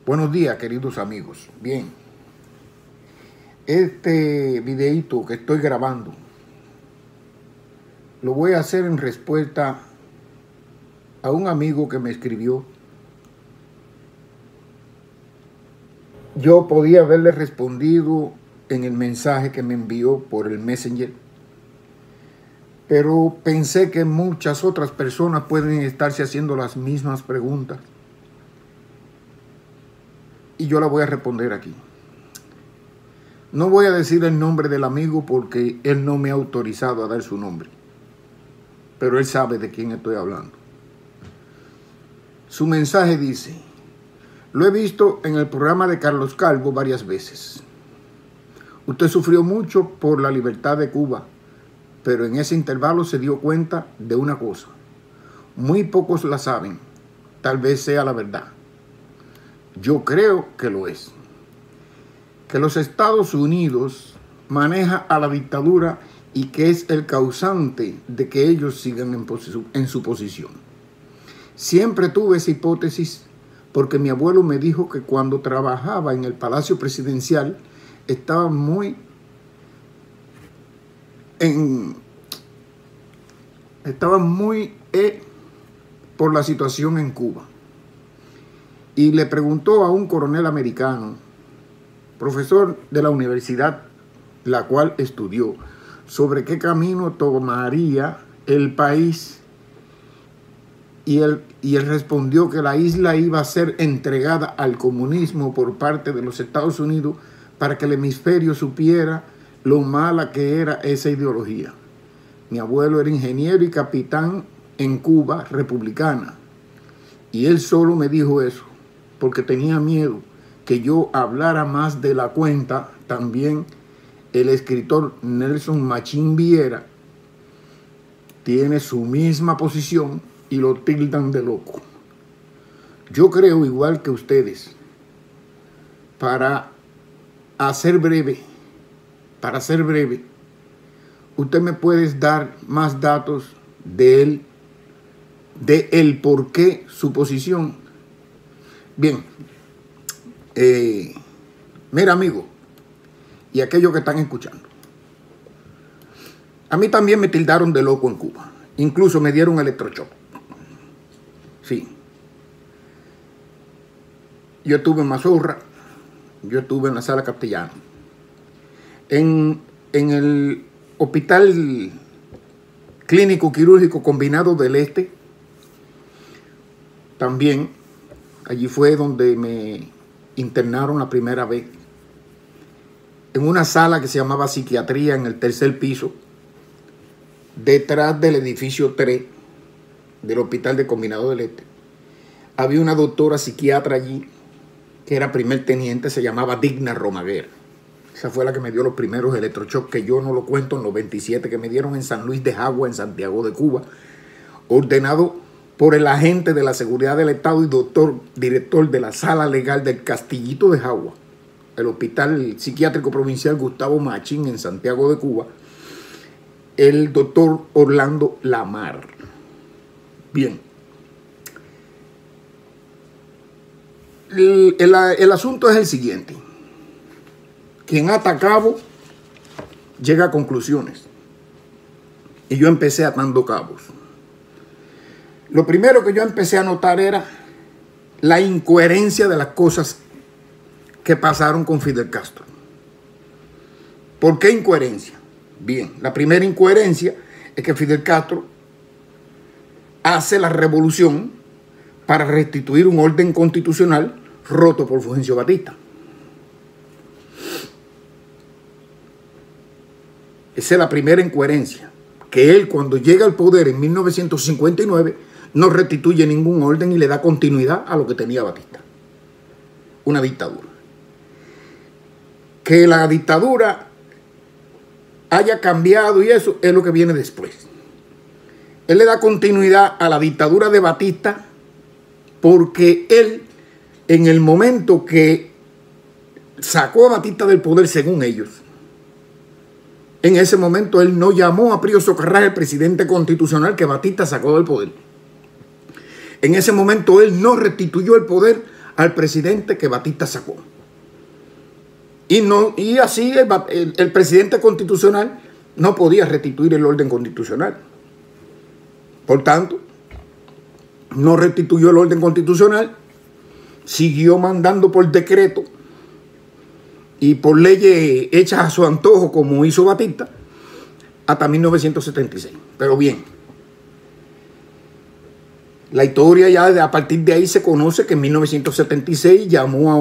Buenos días, queridos amigos. Bien, este videíto que estoy grabando lo voy a hacer en respuesta a un amigo que me escribió. Yo podía haberle respondido en el mensaje que me envió por el Messenger, pero pensé que muchas otras personas pueden estarse haciendo las mismas preguntas y yo la voy a responder aquí. No voy a decir el nombre del amigo porque él no me ha autorizado a dar su nombre, pero él sabe de quién estoy hablando. Su mensaje dice: lo he visto en el programa de Carlos Calvo varias veces. Usted sufrió mucho por la libertad de Cuba, pero en ese intervalo se dio cuenta de una cosa. Muy pocos la saben, tal vez sea la verdad. Yo creo que lo es. Que los Estados Unidos maneja a la dictadura y que es el causante de que ellos sigan en su posición. Siempre tuve esa hipótesis porque mi abuelo me dijo que cuando trabajaba en el Palacio Presidencial estaba muy por la situación en Cuba. Y le preguntó a un coronel americano, profesor de la universidad la cual estudió, sobre qué camino tomaría el país. Y él respondió que la isla iba a ser entregada al comunismo por parte de los Estados Unidos para que el hemisferio supiera lo mala que era esa ideología. Mi abuelo era ingeniero y capitán en Cuba republicana. Y él solo me dijo eso porque tenía miedo que yo hablara más de la cuenta. También el escritor Nelson Machín Viera tiene su misma posición y lo tildan de loco. Yo creo igual que ustedes. Para ser breve, usted me puede dar más datos de él por qué su posición. Bien, mira amigo, y aquellos que están escuchando, a mí también me tildaron de loco en Cuba, incluso me dieron electroshock. Sí, yo estuve en Mazorra, yo estuve en la Sala Castellana, en el Hospital Clínico Quirúrgico Combinado del Este, también. Allí fue donde me internaron la primera vez, en una sala que se llamaba Psiquiatría, en el 3er piso, detrás del edificio 3 del Hospital de Combinado del Este. Había una doctora psiquiatra allí, que era primer teniente, se llamaba Digna Romaguer. Esa fue la que me dio los primeros electroshocks, que yo no lo cuento, en los 27 que me dieron en San Luis de Jagua, en Santiago de Cuba, ordenado por el agente de la seguridad del Estado y director de la sala legal del Castillito de Jagua, el Hospital Psiquiátrico Provincial Gustavo Machín en Santiago de Cuba, el doctor Orlando Lamar. Bien. El asunto es el siguiente. Quien ata cabo llega a conclusiones. Y yo empecé atando cabos. Lo primero que yo empecé a notar era la incoherencia de las cosas que pasaron con Fidel Castro. ¿Por qué incoherencia? Bien, la primera incoherencia es que Fidel Castro hace la revolución para restituir un orden constitucional roto por Fulgencio Batista. Esa es la primera incoherencia, que él cuando llega al poder en 1959 no restituye ningún orden y le da continuidad a lo que tenía Batista. Una dictadura. Que la dictadura haya cambiado y eso es lo que viene después. Él le da continuidad a la dictadura de Batista porque él, en el momento que sacó a Batista del poder, según ellos, en ese momento él no llamó a Pío Socarrás el presidente constitucional que Batista sacó del poder. En ese momento él no restituyó el poder al presidente que Batista sacó. Y así el presidente constitucional no podía restituir el orden constitucional. Por tanto, no restituyó el orden constitucional, siguió mandando por decreto y por leyes hechas a su antojo, como hizo Batista, hasta 1976. Pero bien, la historia ya a partir de ahí se conoce que en 1976 llamó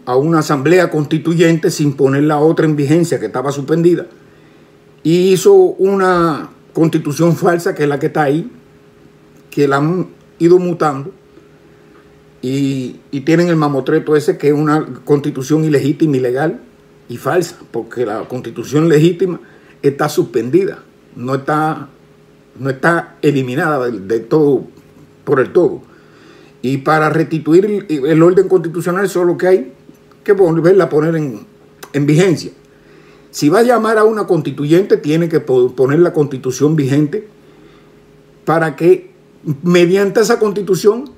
a una asamblea constituyente sin poner la otra en vigencia, que estaba suspendida, y hizo una constitución falsa, que es la que está ahí, que la han ido mutando, y tienen el mamotreto ese, que es una constitución ilegítima, ilegal y falsa, porque la constitución legítima está suspendida, no está eliminada de todo, por el todo. Y para restituir el orden constitucional solo que hay que volverla a poner en vigencia. Si va a llamar a una constituyente, tiene que poner la constitución vigente para que mediante esa constitución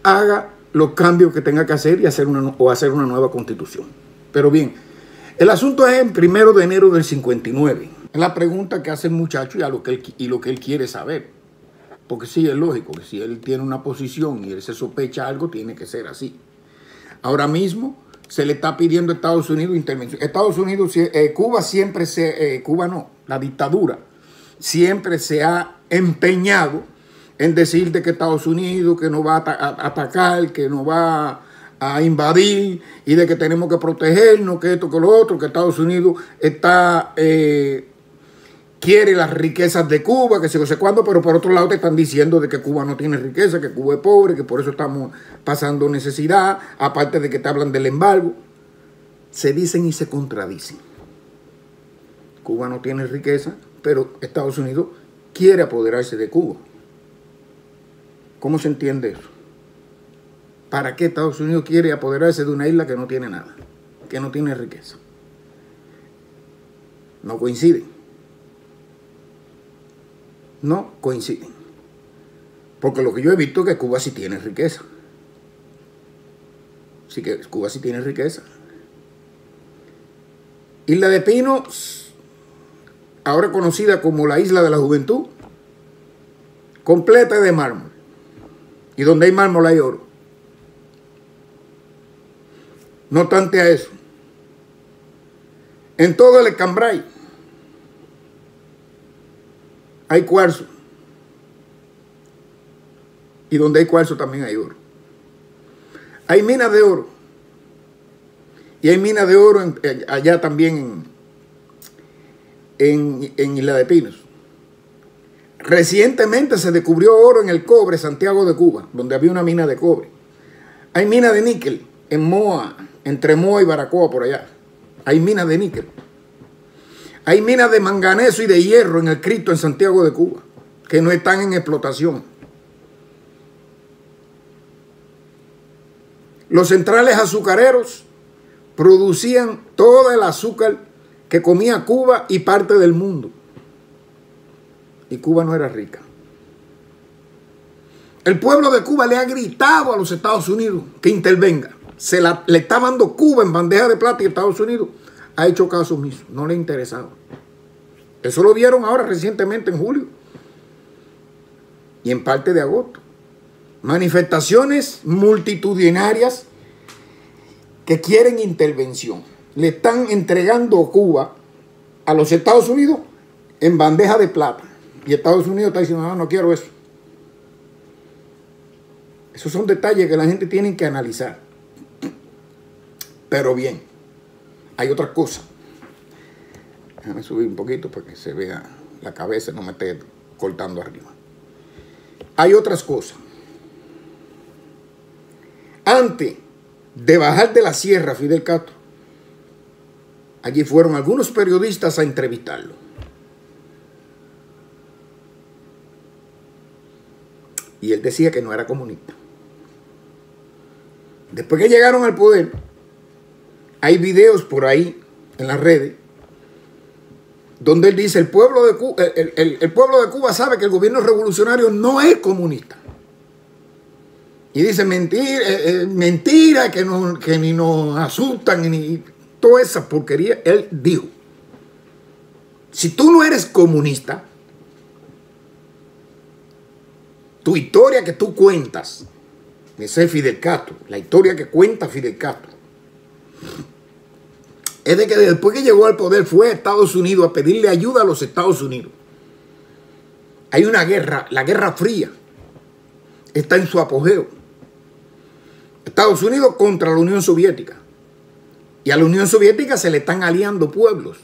haga los cambios que tenga que hacer y hacer una nueva constitución. Pero bien, el asunto es el 1 de enero del 59. Es la pregunta que hace el muchacho y lo que él quiere saber. Porque sí, es lógico que si él tiene una posición y él se sospecha algo, tiene que ser así. Ahora mismo se le está pidiendo a Estados Unidos intervención. Estados Unidos, Cuba siempre la dictadura siempre se ha empeñado en decir de que Estados Unidos que nos va a atacar, que nos va a invadir y de que tenemos que protegernos, que esto, que lo otro, que Estados Unidos quiere las riquezas de Cuba, que sé cuándo, pero por otro lado te están diciendo de que Cuba no tiene riqueza, que Cuba es pobre, que por eso estamos pasando necesidad, aparte de que te hablan del embargo. Se dicen y se contradicen. Cuba no tiene riqueza, pero Estados Unidos quiere apoderarse de Cuba. ¿Cómo se entiende eso? ¿Para qué Estados Unidos quiere apoderarse de una isla que no tiene nada, que no tiene riqueza? No coinciden. No coinciden. Porque lo que yo he visto es que Cuba sí tiene riqueza. Sí que Cuba sí tiene riqueza. Isla de Pinos, ahora conocida como la Isla de la Juventud, completa de mármol. Y donde hay mármol hay oro. No obstante a eso, en todo el Escambray hay cuarzo. Y donde hay cuarzo también hay oro. Hay minas de oro. Y hay minas de oro allá también en Isla de Pinos. Recientemente se descubrió oro en el Cobre, Santiago de Cuba, donde había una mina de cobre. Hay minas de níquel en Moa, entre Moa y Baracoa, por allá. Hay minas de níquel. Hay minas de manganeso y de hierro en el Cristo, en Santiago de Cuba, que no están en explotación. Los centrales azucareros producían todo el azúcar que comía Cuba y parte del mundo. Y Cuba no era rica. El pueblo de Cuba le ha gritado a los Estados Unidos que intervenga. Le está dando Cuba en bandeja de plata y Estados Unidos ha hecho caso omiso. No le ha interesado. Eso lo vieron ahora recientemente en julio. Y en parte de agosto. Manifestaciones multitudinarias que quieren intervención. Le están entregando Cuba a los Estados Unidos en bandeja de plata. Y Estados Unidos está diciendo, no, no quiero eso. Esos son detalles que la gente tiene que analizar. Pero bien, hay otra cosa. Déjame subir un poquito para que se vea la cabeza, no me esté cortando arriba. Hay otras cosas. Antes de bajar de la sierra Fidel Castro, allí fueron algunos periodistas a entrevistarlo. Y él decía que no era comunista. Después que llegaron al poder, hay videos por ahí en las redes donde él dice, el pueblo de Cuba sabe que el gobierno revolucionario no es comunista. Y dice mentira, que ni nos asustan, ni toda esa porquería. Él dijo, si tú no eres comunista, tu historia que tú cuentas, ese es Fidel Castro, la historia que cuenta Fidel Castro, es de que después que llegó al poder fue a Estados Unidos a pedirle ayuda a los Estados Unidos. Hay una guerra, la Guerra Fría está en su apogeo. Estados Unidos contra la Unión Soviética. Y a la Unión Soviética se le están aliando pueblos.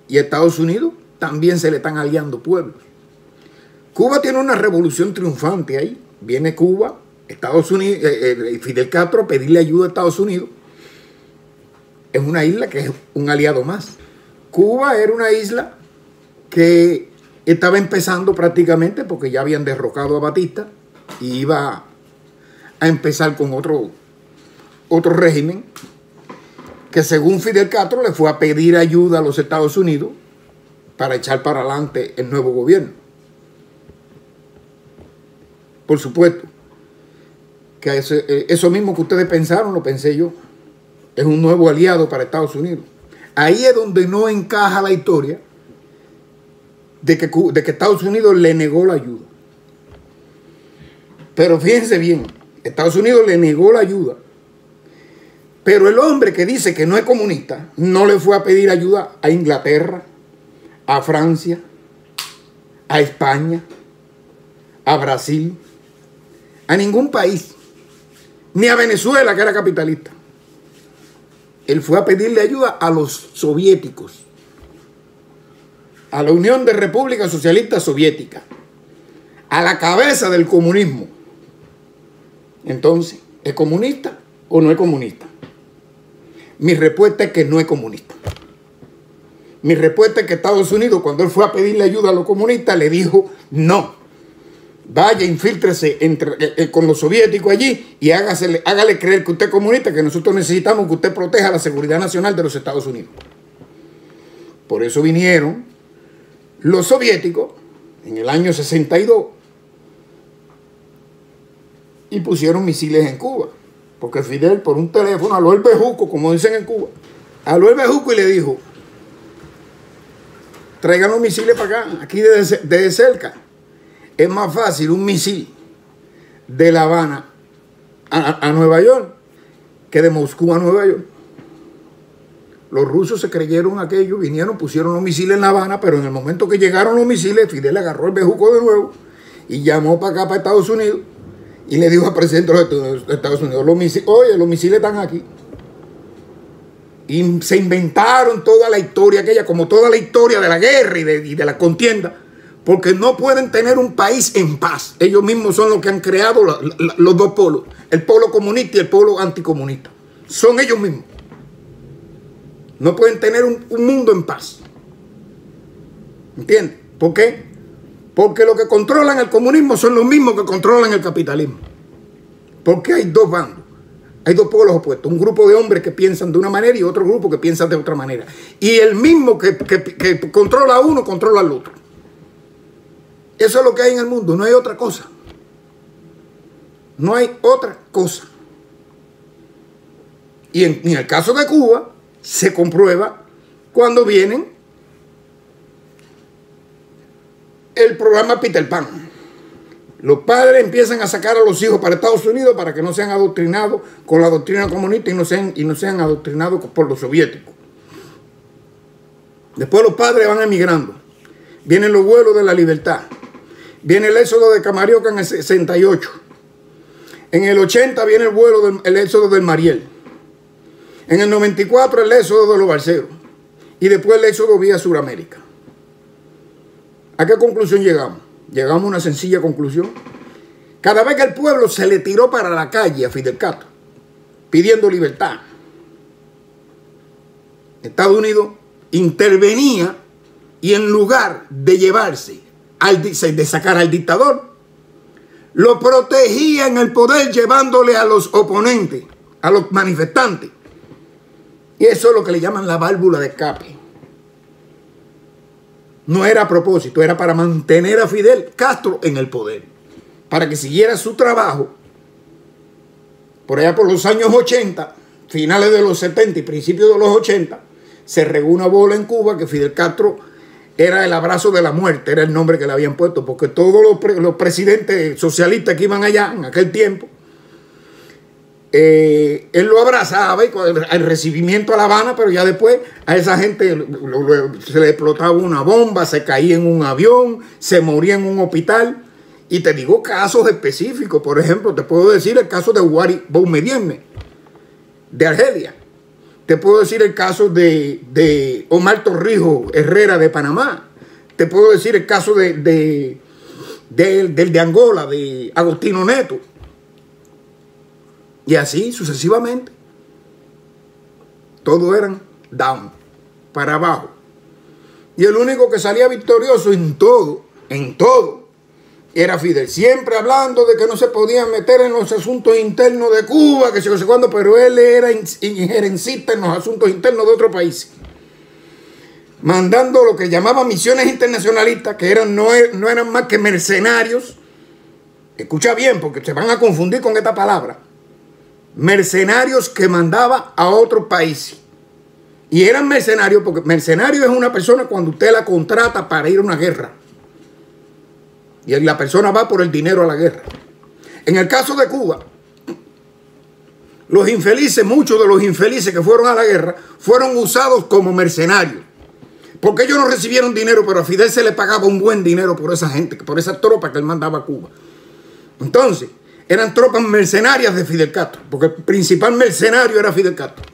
Y a Estados Unidos también se le están aliando pueblos. Cuba tiene una revolución triunfante ahí. Viene Cuba, Estados Unidos, Fidel Castro a pedirle ayuda a Estados Unidos. Es una isla que es un aliado más. Cuba era una isla que estaba empezando prácticamente porque ya habían derrocado a Batista y iba a empezar con otro régimen que según Fidel Castro le fue a pedir ayuda a los Estados Unidos para echar para adelante el nuevo gobierno. Por supuesto que eso mismo que ustedes pensaron, lo pensé yo. Es un nuevo aliado para Estados Unidos. Ahí es donde no encaja la historia de que Estados Unidos le negó la ayuda. Pero fíjense bien, Estados Unidos le negó la ayuda. Pero el hombre que dice que no es comunista no le fue a pedir ayuda a Inglaterra, a Francia, a España, a Brasil, a ningún país, ni a Venezuela, que era capitalista. Él fue a pedirle ayuda a los soviéticos, a la Unión de Repúblicas Socialistas Soviéticas, a la cabeza del comunismo. Entonces, ¿es comunista o no es comunista? Mi respuesta es que no es comunista. Mi respuesta es que Estados Unidos, cuando él fue a pedirle ayuda a los comunistas, le dijo no. Vaya, infíltrese con los soviéticos allí y hágale creer que usted es comunista, que nosotros necesitamos que usted proteja la seguridad nacional de los Estados Unidos. Por eso vinieron los soviéticos en el año 62 y pusieron misiles en Cuba. Porque Fidel por un teléfono habló el bejuco, como dicen en Cuba, habló el bejuco y le dijo, traigan los misiles para acá, aquí desde cerca. Es más fácil un misil de La Habana a Nueva York que de Moscú a Nueva York. Los rusos se creyeron aquello, vinieron, pusieron los misiles en La Habana, pero en el momento que llegaron los misiles, Fidel agarró el bejuco de nuevo y llamó para acá, para Estados Unidos, y le dijo al presidente de Estados Unidos, oye, los misiles están aquí. Y se inventaron toda la historia aquella, como toda la historia de la guerra y de la contienda, porque no pueden tener un país en paz. Ellos mismos son los que han creado los dos polos, el polo comunista y el polo anticomunista. Son ellos mismos. No pueden tener un mundo en paz. ¿Entiendes? ¿Por qué? Porque los que controlan el comunismo son los mismos que controlan el capitalismo. Porque hay dos bandos. Hay dos polos opuestos. Un grupo de hombres que piensan de una manera y otro grupo que piensan de otra manera. Y el mismo que controla a uno, controla al otro. Eso es lo que hay en el mundo. No hay otra cosa. No hay otra cosa. Y en el caso de Cuba, se comprueba cuando vienen el programa Peter Pan. Los padres empiezan a sacar a los hijos para Estados Unidos para que no sean adoctrinados con la doctrina comunista y no sean adoctrinados por los soviéticos. Después los padres van emigrando. Vienen los vuelos de la libertad. Viene el éxodo de Camarioca en el 68. En el 80 viene el éxodo del Mariel. En el 94 el éxodo de los Balseros. Y después el éxodo vía Suramérica. ¿A qué conclusión llegamos? Llegamos a una sencilla conclusión. Cada vez que el pueblo se le tiró para la calle a Fidel Castro, pidiendo libertad, Estados Unidos intervenía y en lugar de llevarse, de sacar al dictador, lo protegía en el poder llevándole a los oponentes, a los manifestantes. Y eso es lo que le llaman la válvula de escape. No era a propósito, era para mantener a Fidel Castro en el poder. para que siguiera su trabajo, por allá por los años 80, finales de los 70 y principios de los 80, se regó una bola en Cuba que Fidel Castro era el abrazo de la muerte, era el nombre que le habían puesto, porque todos los presidentes socialistas que iban allá en aquel tiempo, él lo abrazaba y con el recibimiento a La Habana, pero ya después a esa gente se le explotaba una bomba, se caía en un avión, se moría en un hospital. Y te digo casos específicos. Por ejemplo, te puedo decir el caso de Wari Boumedienne, de Argelia. Te puedo decir el caso de Omar Torrijos Herrera, de Panamá. Te puedo decir el caso del de Angola, de Agostino Neto. Y así sucesivamente. Todos eran down, para abajo. Y el único que salía victorioso en todo, era Fidel. Siempre hablando de que no se podían meter en los asuntos internos de Cuba, que no sé cuándo, pero él era injerencista en los asuntos internos de otro país. Mandando lo que llamaban misiones internacionalistas, que no eran más que mercenarios. Escucha bien, porque se van a confundir con esta palabra. Mercenarios que mandaba a otros países. Y eran mercenarios, porque mercenario es una persona cuando usted la contrata para ir a una guerra. Y la persona va por el dinero a la guerra. En el caso de Cuba, los infelices, muchos de los infelices que fueron a la guerra, fueron usados como mercenarios. Porque ellos no recibieron dinero, pero a Fidel se le pagaba un buen dinero por esa gente, por esa tropa que él mandaba a Cuba. Entonces, eran tropas mercenarias de Fidel Castro, porque el principal mercenario era Fidel Castro.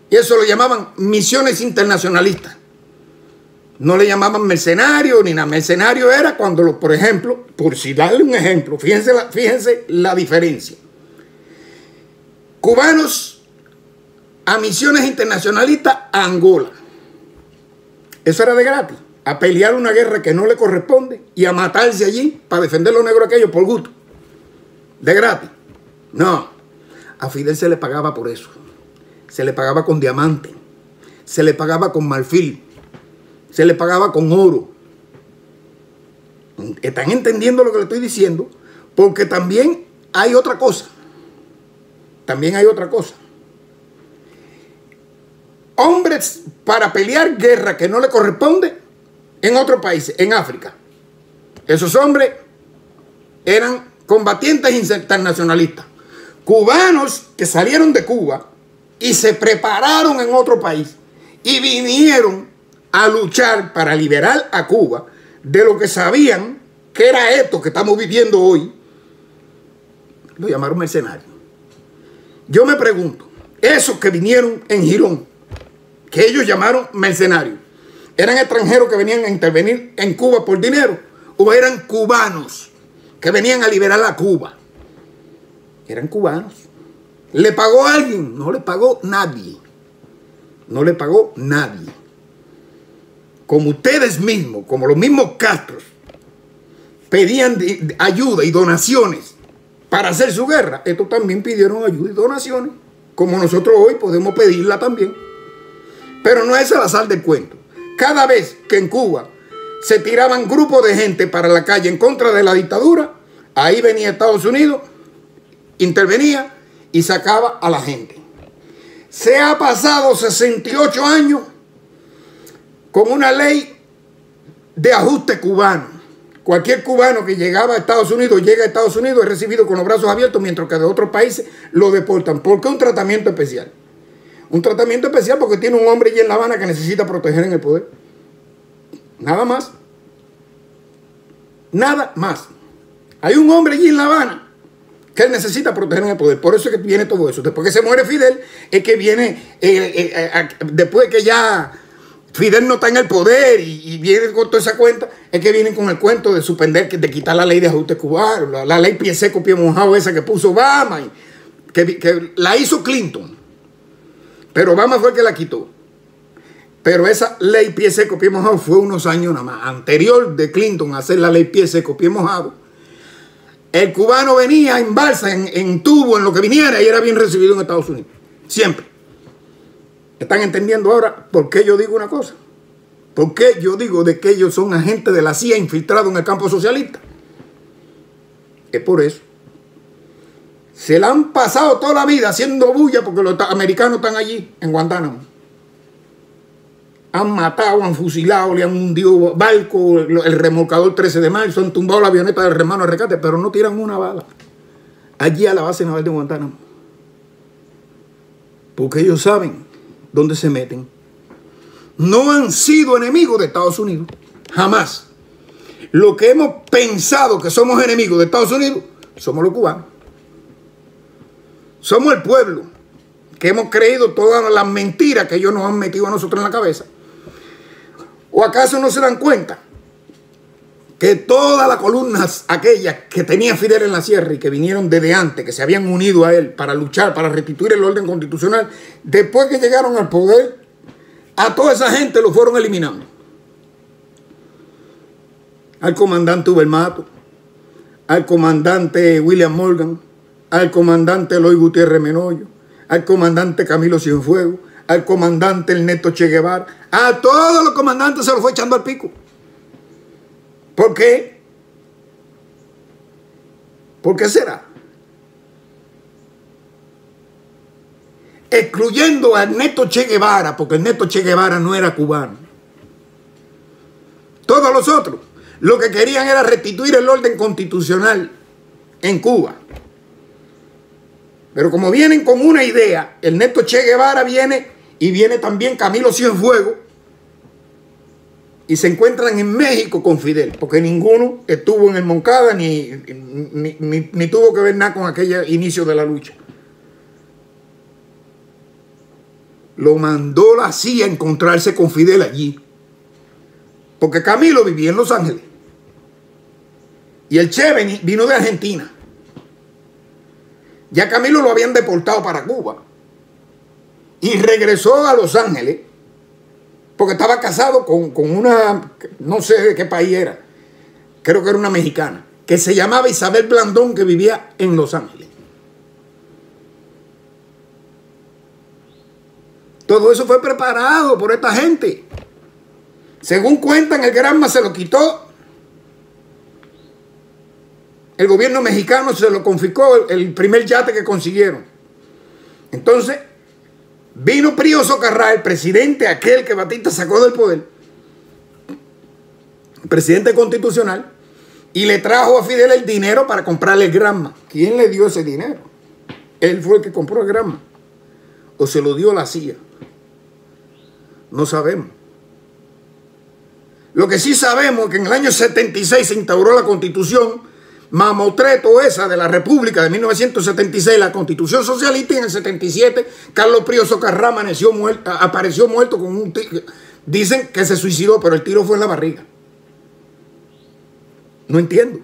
Y eso lo llamaban misiones internacionalistas. No le llamaban mercenario ni nada. Mercenario era cuando, por ejemplo, por si darle un ejemplo, fíjense la diferencia. Cubanos a misiones internacionalistas a Angola. Eso era de gratis. A pelear una guerra que no le corresponde y a matarse allí para defender a los negros aquellos por gusto. De gratis. No. A Fidel se le pagaba por eso. Se le pagaba con diamante. Se le pagaba con marfil. Se le pagaba con oro. ¿Están entendiendo lo que le estoy diciendo? Porque también hay otra cosa. También hay otra cosa. Hombres para pelear guerra que no le corresponde en otros países, en África. Esos hombres eran combatientes internacionalistas. Cubanos que salieron de Cuba y se prepararon en otro país y vinieron a luchar para liberar a Cuba de lo que sabían que era esto que estamos viviendo hoy. Lo llamaron mercenarios. Yo me pregunto, esos que vinieron en Girón, que ellos llamaron mercenarios, ¿eran extranjeros que venían a intervenir en Cuba por dinero? ¿O eran cubanos que venían a liberar a Cuba? Eran cubanos. ¿Le pagó a alguien? No le pagó nadie. No le pagó nadie. Como ustedes mismos, como los mismos Castros, pedían ayuda y donaciones para hacer su guerra, estos también pidieron ayuda y donaciones, como nosotros hoy podemos pedirla también. Pero no es el azar del cuento. Cada vez que en Cuba se tiraban grupos de gente para la calle en contra de la dictadura, ahí venía Estados Unidos, intervenía y sacaba a la gente. Se ha pasado 68 años con una ley de ajuste cubano. Cualquier cubano que llega a Estados Unidos es recibido con los brazos abiertos, mientras que de otros países lo deportan. ¿Por qué un tratamiento especial? Un tratamiento especial porque tiene un hombre allí en La Habana que necesita proteger en el poder. Nada más. Nada más. Hay un hombre allí en La Habana que él necesita proteger en el poder. Por eso es que viene todo eso. Después que se muere Fidel, es que viene, después que ya Fidel no está en el poder y viene con toda esa cuenta, es que vienen con el cuento de suspender, de quitar la ley de ajuste cubano, la ley pie seco, pie mojado esa que puso Obama, y que la hizo Clinton. Pero Obama fue el que la quitó. Pero esa ley pie seco, pie mojado fue unos años nada más. Anterior de Clinton a hacer la ley pie seco, pie mojado, el cubano venía en balsa, en tubo, en lo que viniera, y era bien recibido en Estados Unidos. Siempre. ¿Están entendiendo ahora por qué yo digo una cosa? ¿Por qué yo digo de que ellos son agentes de la CIA infiltrados en el campo socialista? Es por eso. Se la han pasado toda la vida haciendo bulla porque los americanos están allí, en Guantánamo. Han matado, han fusilado, le han hundido barcos, el remolcador 13 de marzo, han tumbado la avioneta del hermano de rescate, pero no tiran una bala allí a la base naval de Guantánamo. Porque ellos saben dónde se meten. No han sido enemigos de Estados Unidos, jamás. Lo que hemos pensado que somos enemigos de Estados Unidos, somos los cubanos. Somos el pueblo que hemos creído todas las mentiras que ellos nos han metido a nosotros en la cabeza. ¿O acaso no se dan cuenta que todas las columnas aquellas que tenía Fidel en la sierra y que vinieron desde antes, que se habían unido a él para luchar, para restituir el orden constitucional, después que llegaron al poder, a toda esa gente lo fueron eliminando? Al comandante Ubermato, al comandante William Morgan, al comandante Eloy Gutiérrez Menoyo, al comandante Camilo Cienfuegos, al comandante Ernesto Che Guevara, a todos los comandantes se los fue echando al pico. ¿Por qué? ¿Por qué será? Excluyendo a Ernesto Che Guevara, porque Ernesto Che Guevara no era cubano. Todos los otros lo que querían era restituir el orden constitucional en Cuba. Pero como vienen con una idea, Ernesto Che Guevara viene y viene también Camilo Cienfuegos y se encuentran en México con Fidel, porque ninguno estuvo en el Moncada ni tuvo que ver nada con aquel inicio de la lucha. Lo mandó la CIA a encontrarse con Fidel allí, porque Camilo vivía en Los Ángeles y el Che vino de Argentina. Ya Camilo lo habían deportado para Cuba y regresó a Los Ángeles porque estaba casado con una, no sé de qué país era, creo que era una mexicana, que se llamaba Isabel Blandón, que vivía en Los Ángeles. Todo eso fue preparado por esta gente. Según cuentan, el Granma se lo quitó. El gobierno mexicano se lo confiscó, el primer yate que consiguieron. Entonces, vino Pío Socarrá, el presidente aquel que Batista sacó del poder, el presidente constitucional, y le trajo a Fidel el dinero para comprarle el Granma. ¿Quién le dio ese dinero? Él fue el que compró el Granma. ¿O se lo dio la CIA? No sabemos. Lo que sí sabemos es que en el año 76 se instauró la Constitución mamotreto esa de la República de 1976, la Constitución Socialista, y en el 77 Carlos Pío Socarrá apareció muerto con un tiro. Dicen que se suicidó, pero el tiro fue en la barriga. No entiendo.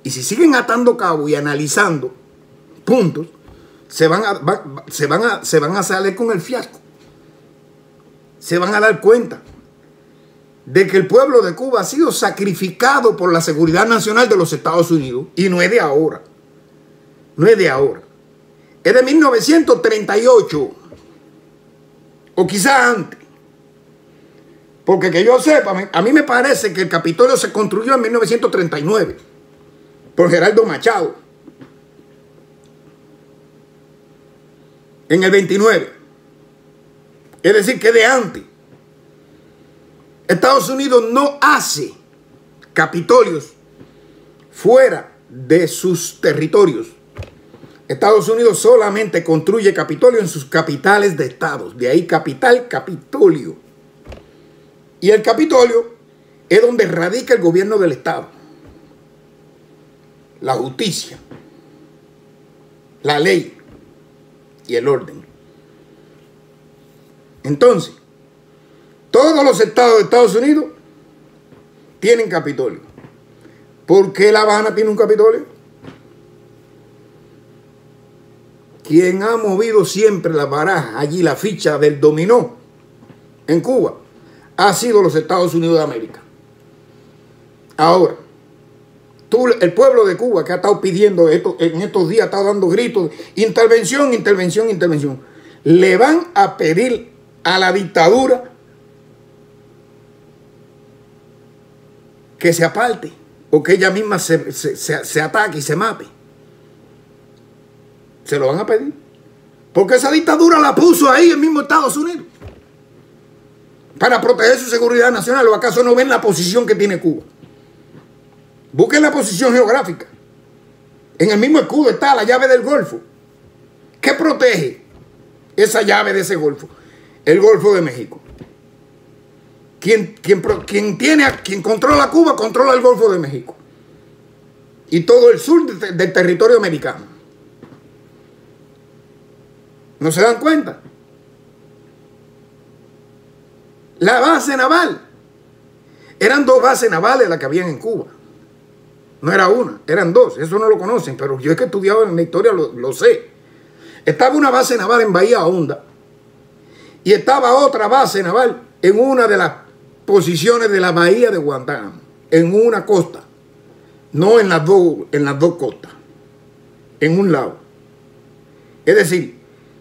Y si siguen atando cabo y analizando puntos, se van a salir con el fiasco. Se van a dar cuenta de que el pueblo de Cuba ha sido sacrificado por la seguridad nacional de los Estados Unidos. Y no es de ahora. No es de ahora. Es de 1938. O quizá antes. Porque que yo sepa, a mí me parece que el Capitolio se construyó en 1939. Por Geraldo Machado. En el 29. Es decir, que de antes. Estados Unidos no hace capitolios fuera de sus territorios. Estados Unidos solamente construye capitolios en sus capitales de estados. De ahí capital, Capitolio. Y el Capitolio es donde radica el gobierno del estado. La justicia, la ley y el orden. Entonces, todos los estados de Estados Unidos tienen Capitolio. ¿Por qué La Habana tiene un Capitolio? Quien ha movido siempre la baraja, allí la ficha del dominó en Cuba, ha sido los Estados Unidos de América. Ahora, el pueblo de Cuba que ha estado pidiendo esto, en estos días ha estado dando gritos, intervención, intervención, intervención. Le van a pedir a la dictadura que se aparte o que ella misma se ataque y se mate. Se lo van a pedir. Porque esa dictadura la puso ahí el mismo Estados Unidos. Para proteger su seguridad nacional. ¿O acaso no ven la posición que tiene Cuba? Busquen la posición geográfica. En el mismo escudo está la llave del Golfo. ¿Qué protege esa llave de ese Golfo? El Golfo de México. Quien controla Cuba, controla el Golfo de México. Y todo el sur del territorio americano. ¿No se dan cuenta? La base naval. Eran 2 bases navales las que habían en Cuba. No era una, eran 2. Eso no lo conocen, pero yo es que he estudiado en la historia, lo sé. Estaba una base naval en Bahía Honda y estaba otra base naval en una de las posiciones de la bahía de Guantánamo, en una costa, no en las dos costas, en un lado. Es decir,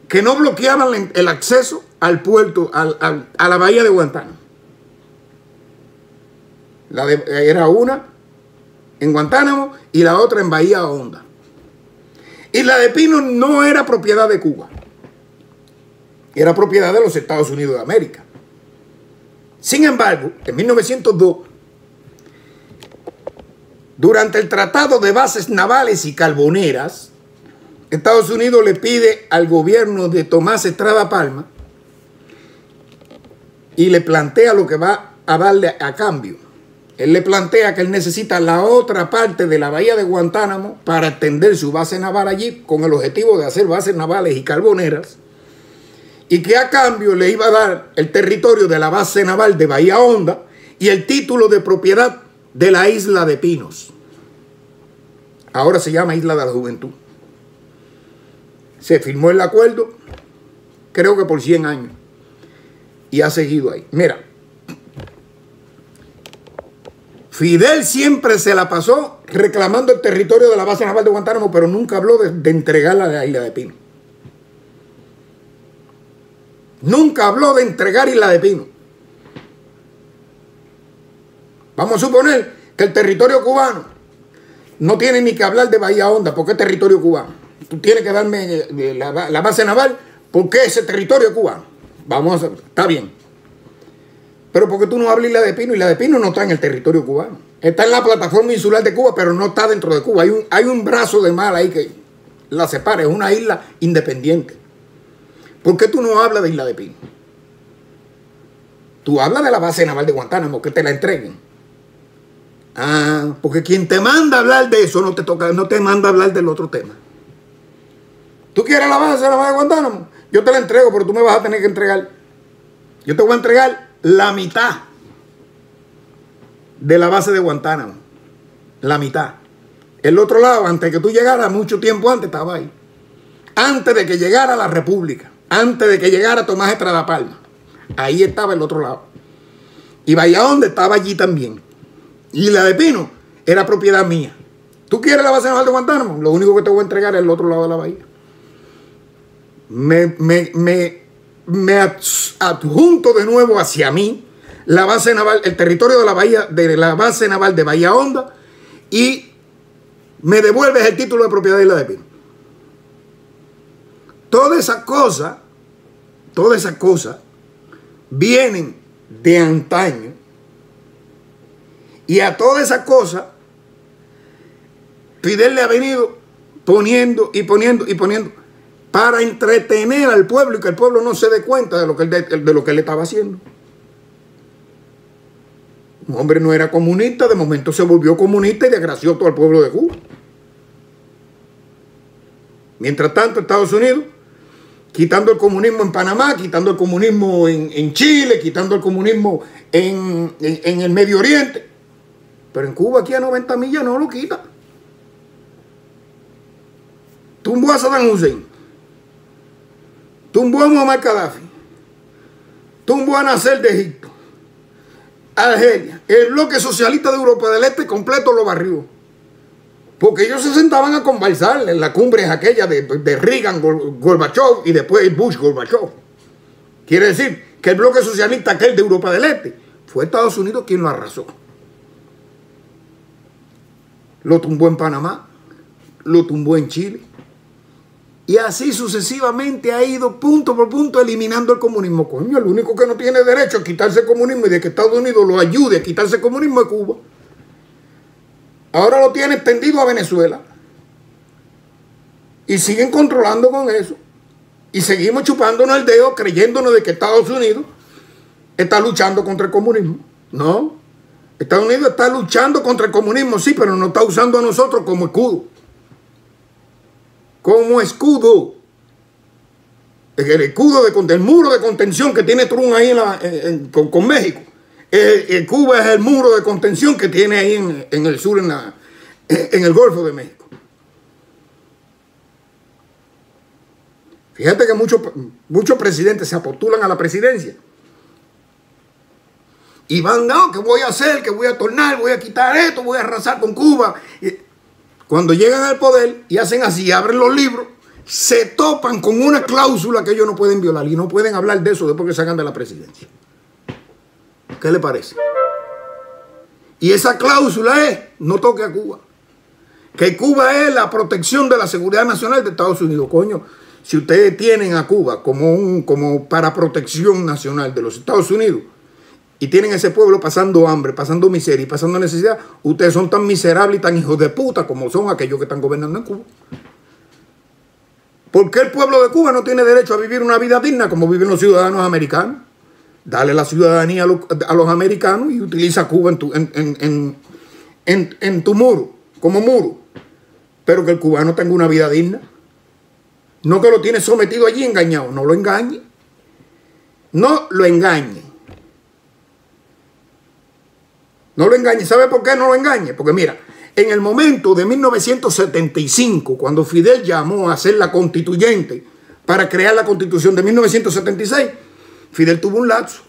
que no bloqueaban el acceso al puerto, a la bahía de Guantánamo. Era una en Guantánamo y la otra en Bahía Honda. Y la de Pino no era propiedad de Cuba. Era propiedad de los Estados Unidos de América. Sin embargo, en 1902, durante el Tratado de Bases Navales y Carboneras, Estados Unidos le pide al gobierno de Tomás Estrada Palma y le plantea lo que va a darle a cambio. Él le plantea que él necesita la otra parte de la bahía de Guantánamo para extender su base naval allí con el objetivo de hacer bases navales y carboneras, y que a cambio le iba a dar el territorio de la base naval de Bahía Honda y el título de propiedad de la isla de Pinos. Ahora se llama Isla de la Juventud. Se firmó el acuerdo, creo que por 100 años, y ha seguido ahí. Mira, Fidel siempre se la pasó reclamando el territorio de la base naval de Guantánamo, pero nunca habló de entregarla a la isla de Pino. Nunca habló de entregar Isla de Pino. Vamos a suponer que el territorio cubano no tiene ni que hablar de Bahía Honda, porque es territorio cubano. Tú tienes que darme la base naval porque ese territorio es cubano. Vamos a, está bien. Pero porque tú no hablas Isla de Pino. Isla de Pino no está en el territorio cubano. Está en la plataforma insular de Cuba, pero no está dentro de Cuba. Hay un brazo de mar ahí que la separa. Es una isla independiente. ¿Por qué tú no hablas de Isla de Pino? Tú hablas de la base naval de Guantánamo, que te la entreguen. Ah, porque quien te manda a hablar de eso no te manda a hablar del otro tema. ¿Tú quieres la base naval de Guantánamo? Yo te la entrego, pero tú me vas a tener que entregar. Yo te voy a entregar la mitad de la base de Guantánamo. La mitad. El otro lado, antes de que tú llegaras, mucho tiempo antes, estaba ahí. Antes de que llegara la República. Antes de que llegara Tomás Estrada Palma. Ahí estaba el otro lado. Y Bahía Honda estaba allí también. Y la de Pino era propiedad mía. ¿Tú quieres la base naval de Guantánamo? Lo único que te voy a entregar es el otro lado de la bahía. Me adjunto de nuevo hacia mí la base naval, el territorio de la base naval de Bahía Honda, y me devuelves el título de propiedad de Isla de Pino. Todas esas cosas vienen de antaño, y a todas esas cosas Fidel le ha venido poniendo y poniendo y poniendo para entretener al pueblo y que el pueblo no se dé cuenta de lo que él estaba haciendo. Un hombre no era comunista, de momento se volvió comunista y desgració todo al pueblo de Cuba. Mientras tanto, Estados Unidos, quitando el comunismo en Panamá, quitando el comunismo en Chile, quitando el comunismo en el Medio Oriente, pero en Cuba, aquí a 90 millas, no lo quita. Tumbó a Saddam Hussein, tumbó a Muammar Gaddafi, tumbó a Nasser de Egipto, Argelia. El bloque socialista de Europa del Este completo lo barrió. Porque ellos se sentaban a conversar en la cumbre aquella de Reagan, Gorbachev y después Bush, Gorbachev. Quiere decir que el bloque socialista aquel de Europa del Este fue Estados Unidos quien lo arrasó. lo tumbó en Panamá, lo tumbó en Chile. Y así sucesivamente ha ido punto por punto eliminando el comunismo. Coño, el único que no tiene derecho a quitarse el comunismo y de que Estados Unidos lo ayude a quitarse el comunismo es Cuba. Ahora lo tiene extendido a Venezuela. Y siguen controlando con eso. Y seguimos chupándonos el dedo creyéndonos de que Estados Unidos está luchando contra el comunismo. No. Estados Unidos está luchando contra el comunismo, sí, pero nos está usando a nosotros como escudo. Como escudo. El escudo, el muro de contención que tiene Trump ahí con México. Cuba es el muro de contención que tiene ahí en el sur, en el Golfo de México. Fíjate que muchos presidentes se apostulan a la presidencia. Y van, no, ¿qué voy a hacer? ¿Qué voy a tornar? Voy a quitar esto, voy a arrasar con Cuba. Y cuando llegan al poder y hacen así, abren los libros, se topan con una cláusula que ellos no pueden violar y no pueden hablar de eso después que salgan de la presidencia. ¿Qué le parece? Y esa cláusula es, no toque a Cuba. Que Cuba es la protección de la seguridad nacional de Estados Unidos. Coño, si ustedes tienen a Cuba como para protección nacional de los Estados Unidos y tienen a ese pueblo pasando hambre, pasando miseria y pasando necesidad, ustedes son tan miserables y tan hijos de puta como son aquellos que están gobernando en Cuba. ¿Por qué el pueblo de Cuba no tiene derecho a vivir una vida digna como viven los ciudadanos americanos? Dale la ciudadanía a los americanos y utiliza Cuba en tu muro, como muro. Pero que el cubano tenga una vida digna. No que lo tiene sometido allí engañado. No lo engañe. No lo engañe. No lo engañe. ¿Sabe por qué no lo engañe? Porque mira, en el momento de 1975, cuando Fidel llamó a hacer la constituyente para crear la constitución de 1976, Fidel tuvo un lapso.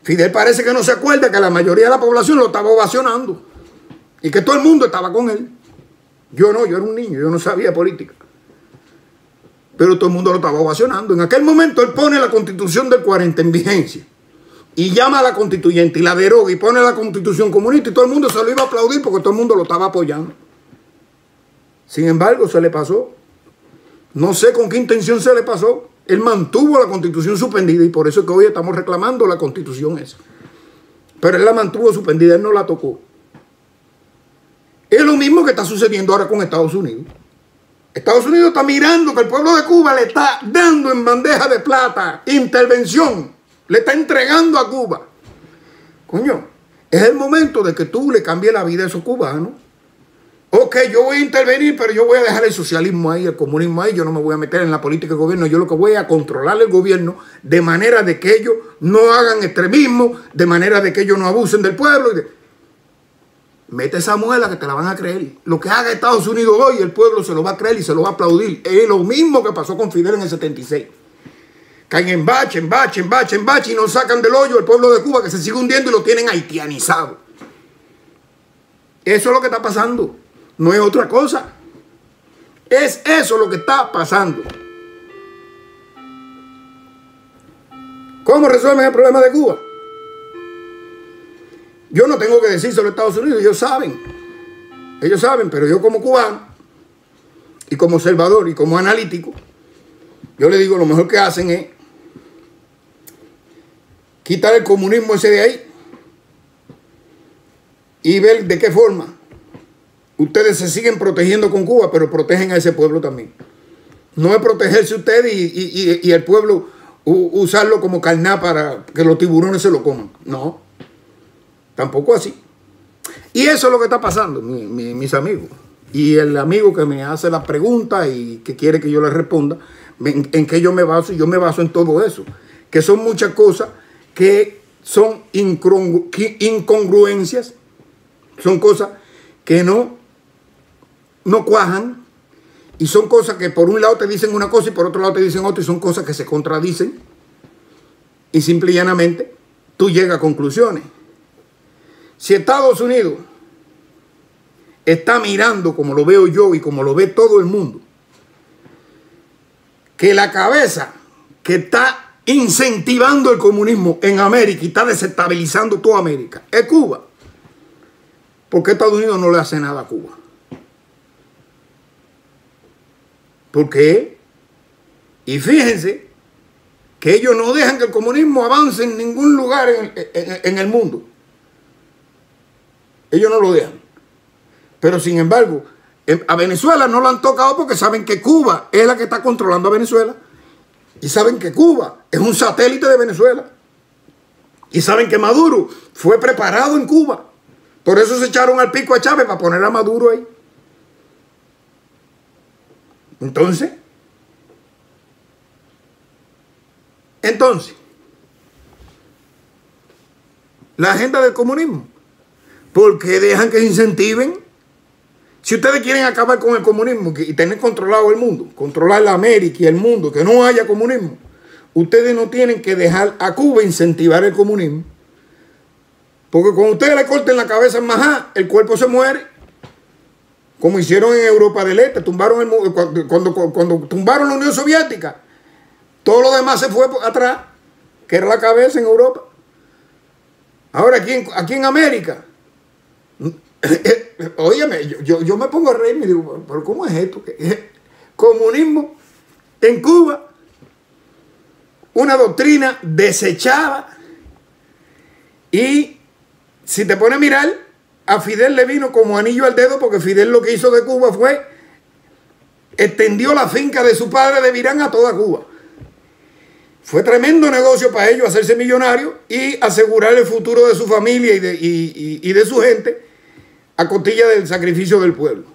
Fidel parece que no se acuerda que la mayoría de la población lo estaba ovacionando y que todo el mundo estaba con él. Yo no, yo era un niño, yo no sabía política. Pero todo el mundo lo estaba ovacionando. En aquel momento él pone la constitución del 40 en vigencia y llama a la constituyente y la deroga y pone la constitución comunista y todo el mundo se lo iba a aplaudir porque todo el mundo lo estaba apoyando. Sin embargo, se le pasó. No sé con qué intención se le pasó. Él mantuvo la constitución suspendida y por eso es que hoy estamos reclamando la constitución esa. Pero él la mantuvo suspendida, él no la tocó. Es lo mismo que está sucediendo ahora con Estados Unidos. Estados Unidos está mirando que el pueblo de Cuba le está dando en bandeja de plata intervención. Le está entregando a Cuba. Coño, es el momento de que tú le cambies la vida a esos cubanos. Ok, yo voy a intervenir, pero yo voy a dejar el socialismo ahí, el comunismo ahí. Yo no me voy a meter en la política del gobierno. Yo lo que voy a controlar el gobierno de manera de que ellos no hagan extremismo, de manera de que ellos no abusen del pueblo. Mete esa muela que te la van a creer. Lo que haga Estados Unidos hoy, el pueblo se lo va a creer y se lo va a aplaudir. Es lo mismo que pasó con Fidel en el 76. Caen en bache y nos sacan del hoyo el pueblo de Cuba que se sigue hundiendo y lo tienen haitianizado. Eso es lo que está pasando. No es otra cosa. Es eso lo que está pasando. ¿Cómo resuelven el problema de Cuba? Yo no tengo que decir sobre Estados Unidos, ellos saben. Ellos saben, pero yo como cubano y como observador y como analítico, yo le digo lo mejor que hacen es quitar el comunismo ese de ahí y ver de qué forma ustedes se siguen protegiendo con Cuba, pero protegen a ese pueblo también. No es protegerse ustedes y el pueblo usarlo como carná para que los tiburones se lo coman. No, tampoco así. Y eso es lo que está pasando, mis amigos. Y el amigo que me hace la pregunta y que quiere que yo le responda, ¿en qué yo me baso? Yo me baso en todo eso. Que son muchas cosas que son incongruencias. Son cosas que no cuajan. Y son cosas que por un lado te dicen una cosa y por otro lado te dicen otra. Y son cosas que se contradicen. Y simple y llanamente tú llegas a conclusiones. Si Estados Unidos está mirando, como lo veo yo y como lo ve todo el mundo, que la cabeza que está incentivando el comunismo en América y está desestabilizando toda América es Cuba, ¿por qué Estados Unidos no le hace nada a Cuba? ¿Por qué? Y fíjense que ellos no dejan que el comunismo avance en ningún lugar en el mundo. Ellos no lo dejan. Pero sin embargo, a Venezuela no lo han tocado porque saben que Cuba es la que está controlando a Venezuela. Y saben que Cuba es un satélite de Venezuela. Y saben que Maduro fue preparado en Cuba. Por eso se echaron al pico a Chávez para poner a Maduro ahí. Entonces, la agenda del comunismo. ¿Por qué dejan que se incentiven? Si ustedes quieren acabar con el comunismo y tener controlado el mundo, controlar la América y el mundo, que no haya comunismo, ustedes no tienen que dejar a Cuba incentivar el comunismo. Porque cuando ustedes le corten la cabeza al Majá, el cuerpo se muere. Como hicieron en Europa del Este, tumbaron cuando tumbaron la Unión Soviética, todo lo demás se fue atrás, que era la cabeza en Europa. Ahora aquí en América, óyeme, yo me pongo a reír y me digo, pero ¿cómo es esto? Comunismo en Cuba, una doctrina desechada, y si te pones a mirar, a Fidel le vino como anillo al dedo, porque Fidel lo que hizo de Cuba fue extendió la finca de su padre de Virán a toda Cuba. Fue tremendo negocio para ellos hacerse millonarios y asegurar el futuro de su familia y de su gente a costilla del sacrificio del pueblo.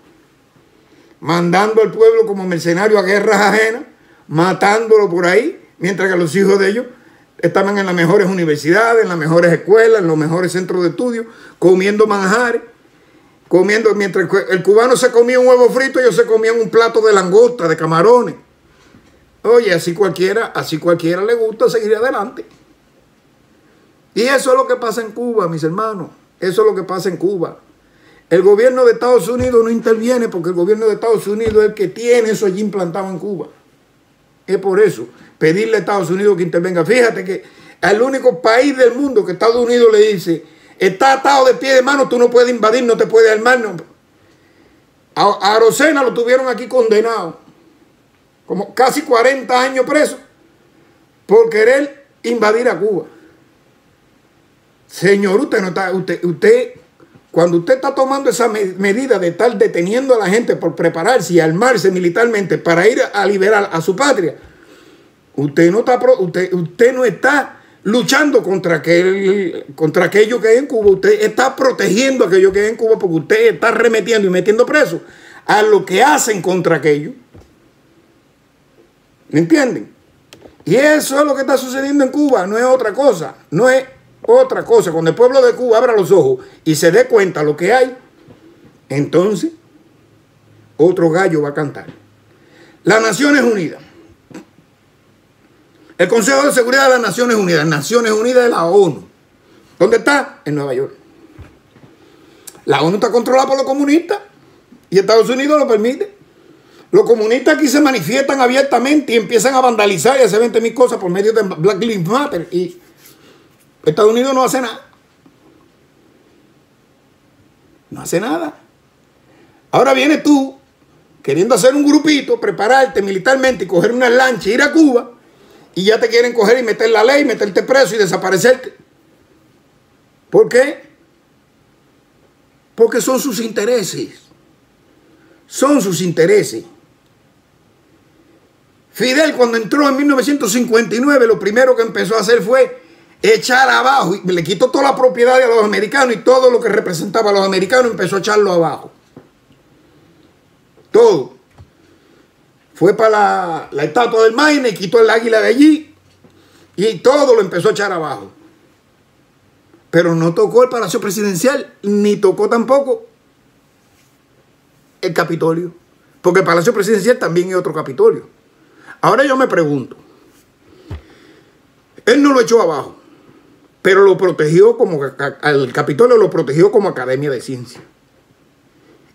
Mandando al pueblo como mercenario a guerras ajenas, matándolo por ahí, mientras que los hijos de ellos estaban en las mejores universidades, en las mejores escuelas, en los mejores centros de estudio, comiendo manjares, mientras el cubano se comía un huevo frito, ellos se comían un plato de langosta, de camarones. Oye, así cualquiera le gusta seguir adelante. Y eso es lo que pasa en Cuba, mis hermanos. Eso es lo que pasa en Cuba. El gobierno de Estados Unidos no interviene porque el gobierno de Estados Unidos es el que tiene eso allí implantado en Cuba. Es por eso, pedirle a Estados Unidos que intervenga. Fíjate que al único país del mundo que Estados Unidos le dice, está atado de pie de mano, tú no puedes invadir, no te puedes armar. No. A Arocena lo tuvieron aquí condenado, como casi 40 años preso, por querer invadir a Cuba. Señor, cuando usted está tomando esa medida de estar deteniendo a la gente por prepararse y armarse militarmente para ir a liberar a su patria, usted no está luchando contra aquello que hay en Cuba. Usted está protegiendo aquello que hay en Cuba, porque usted está remetiendo y metiendo preso a lo que hacen contra aquello. ¿Me entienden? Y eso es lo que está sucediendo en Cuba, no es otra cosa, no es otra cosa. Cuando el pueblo de Cuba abra los ojos y se dé cuenta lo que hay, entonces otro gallo va a cantar. Las Naciones Unidas. El Consejo de Seguridad de las Naciones Unidas. Naciones Unidas de la ONU. ¿Dónde está? En Nueva York. La ONU está controlada por los comunistas y Estados Unidos lo permite. Los comunistas aquí se manifiestan abiertamente y empiezan a vandalizar y a hacer 20.000 cosas por medio de Black Lives Matter. Y Estados Unidos no hace nada. No hace nada. Ahora vienes tú, queriendo hacer un grupito, prepararte militarmente y coger una lancha e ir a Cuba, y ya te quieren coger y meter la ley, meterte preso y desaparecerte. ¿Por qué? Porque son sus intereses. Son sus intereses. Fidel, cuando entró en 1959, lo primero que empezó a hacer fue echar abajo, y le quitó toda la propiedad a los americanos, y todo lo que representaba a los americanos empezó a echarlo abajo. Todo. Fue para la estatua del Maine, quitó el águila de allí y todo lo empezó a echar abajo. Pero no tocó el Palacio Presidencial, ni tocó tampoco el Capitolio, porque el Palacio Presidencial también es otro Capitolio. Ahora yo me pregunto, él no lo echó abajo, pero lo protegió al Capitolio lo protegió como Academia de Ciencias.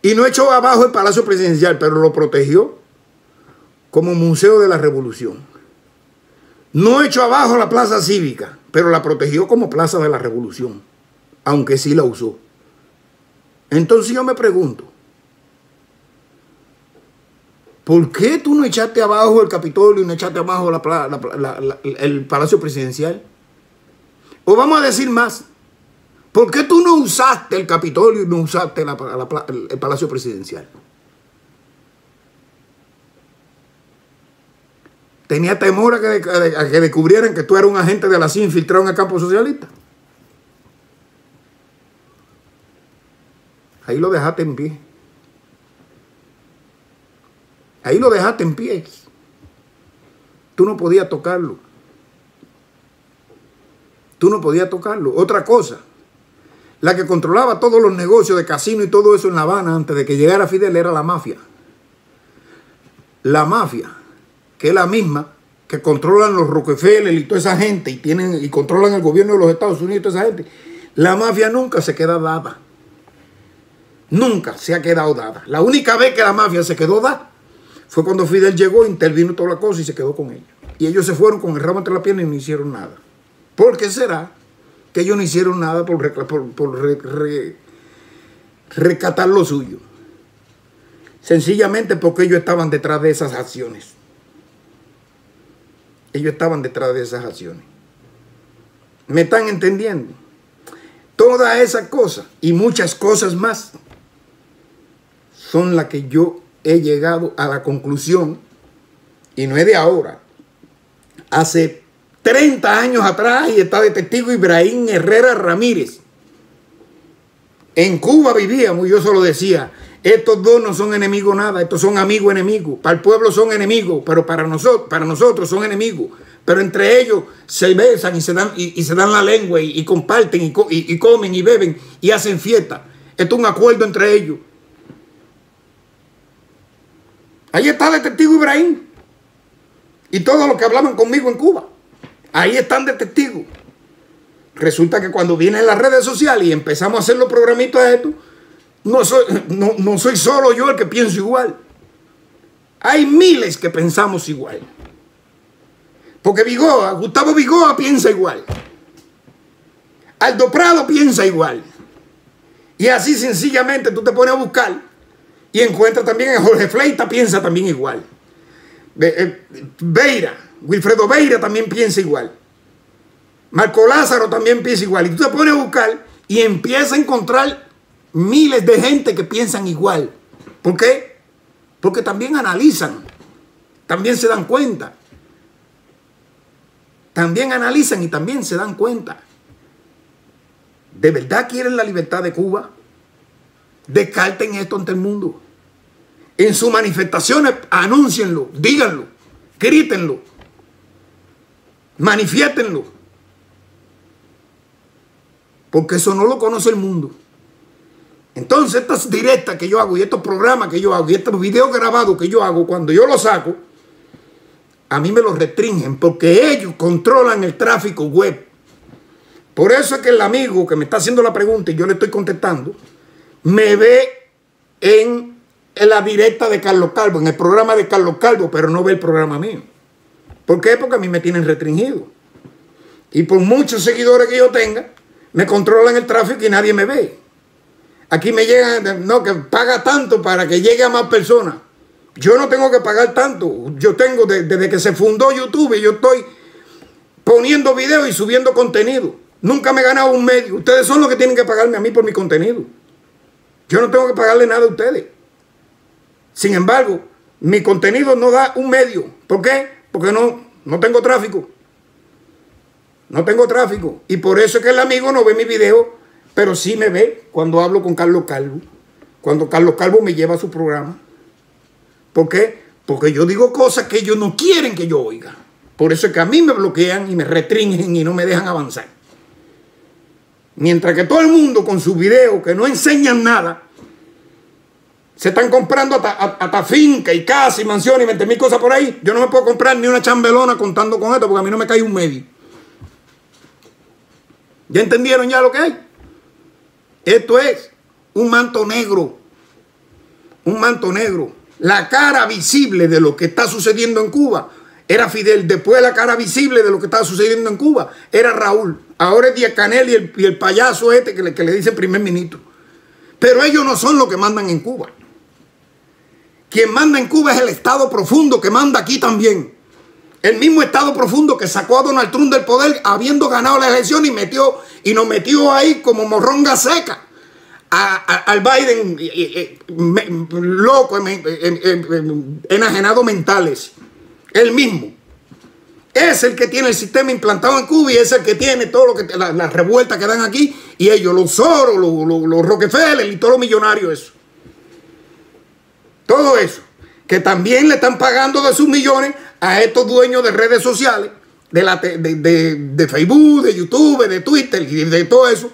Y no echó abajo el Palacio Presidencial, pero lo protegió como Museo de la Revolución. No echó abajo la Plaza Cívica, pero la protegió como Plaza de la Revolución, aunque sí la usó. Entonces yo me pregunto, ¿por qué tú no echaste abajo el Capitolio y no echaste abajo el Palacio Presidencial? O vamos a decir más, ¿por qué tú no usaste el Capitolio y no usaste el Palacio Presidencial? ¿Tenía temor a que descubrieran que tú eras un agente de la CIA infiltrado en el campo socialista? Ahí lo dejaste en pie. Ahí lo dejaste en pie. Tú no podías tocarlo. Tú no podías tocarlo. Otra cosa, la que controlaba todos los negocios de casino y todo eso en La Habana antes de que llegara Fidel era la mafia. La mafia, que es la misma que controlan los Rockefeller y toda esa gente y controlan el gobierno de los Estados Unidos y toda esa gente. La mafia nunca se queda dada. Nunca se ha quedado dada. La única vez que la mafia se quedó dada fue cuando Fidel llegó, intervino toda la cosa y se quedó con ellos. Y ellos se fueron con el rabo entre la pierna y no hicieron nada. ¿Por qué será que ellos no hicieron nada por rescatar lo suyo? Sencillamente porque ellos estaban detrás de esas acciones. Ellos estaban detrás de esas acciones. ¿Me están entendiendo? Todas esas cosas y muchas cosas más son las que yo he llegado a la conclusión, y no es de ahora, hace 30 años atrás, y está de testigo Ibrahim Herrera Ramírez. En Cuba vivíamos, y yo solo decía, estos dos no son enemigos nada, estos son amigos enemigos. Para el pueblo son enemigos, pero para nosotros son enemigos. Pero entre ellos se besan y se dan la lengua y comparten y comen y beben y hacen fiesta. Esto es un acuerdo entre ellos. Ahí está el testigo Ibrahim y todos los que hablaban conmigo en Cuba. Ahí están de testigos. Resulta que cuando vienen las redes sociales y empezamos a hacer los programitas de esto, no soy solo yo el que pienso igual. Hay miles que pensamos igual. Porque Gustavo Vigoa piensa igual. Aldo Prado piensa igual. Y así sencillamente tú te pones a buscar y encuentras también a Jorge Fleita piensa también igual. Wilfredo Beira también piensa igual. Marco Lázaro también piensa igual. Y tú te pones a buscar y empiezas a encontrar miles de gente que piensan igual. ¿Por qué? Porque también analizan. También se dan cuenta. También analizan y también se dan cuenta. ¿De verdad quieren la libertad de Cuba? Descarten esto ante el mundo. En sus manifestaciones, anúncienlo, díganlo, grítenlo, manifiéstenlo. Porque eso no lo conoce el mundo. Entonces, estas directas que yo hago y estos programas que yo hago y estos videos grabados que yo hago, cuando yo los saco, a mí me los restringen porque ellos controlan el tráfico web. Por eso es que el amigo que me está haciendo la pregunta y yo le estoy contestando, me ve en la directa de Carlos Calvo, en el programa de Carlos Calvo, pero no ve el programa mío. ¿Por qué? Porque a mí me tienen restringido. Y por muchos seguidores que yo tenga, me controlan el tráfico y nadie me ve. Aquí me llegan, no, que paga tanto para que llegue a más personas. Yo no tengo que pagar tanto. Yo tengo, desde que se fundó YouTube, yo estoy poniendo videos y subiendo contenido. Nunca me he ganado un medio. Ustedes son los que tienen que pagarme a mí por mi contenido. Yo no tengo que pagarle nada a ustedes. Sin embargo, mi contenido no da un medio. ¿Por qué? Porque no tengo tráfico. No tengo tráfico. Y por eso es que el amigo no ve mi video, pero sí me ve cuando hablo con Carlos Calvo. Cuando Carlos Calvo me lleva a su programa. ¿Por qué? Porque yo digo cosas que ellos no quieren que yo oiga. Por eso es que a mí me bloquean y me restringen y no me dejan avanzar. Mientras que todo el mundo con sus videos que no enseñan nada, se están comprando hasta finca y casa y mansión y 20.000 cosas por ahí. Yo no me puedo comprar ni una chambelona contando con esto porque a mí no me cae un medio. ¿Ya entendieron ya lo que hay? Esto es un manto negro. Un manto negro. La cara visible de lo que está sucediendo en Cuba era Fidel. Después la cara visible de lo que estaba sucediendo en Cuba era Raúl. Ahora es Díaz Canel y el payaso este que le dicen primer ministro. Pero ellos no son los que mandan en Cuba. Quien manda en Cuba es el Estado profundo que manda aquí también. El mismo Estado profundo que sacó a Donald Trump del poder habiendo ganado la elección y nos metió ahí como morronga seca al Biden loco, enajenado mentales. Él mismo. Es el que tiene el sistema implantado en Cuba y es el que tiene todo lo que las revueltas que dan aquí. Y ellos, los Soros, los Rockefeller y todos los millonarios, eso. Todo eso. Que también le están pagando de sus millones a estos dueños de redes sociales, de Facebook, de YouTube, de Twitter y de todo eso,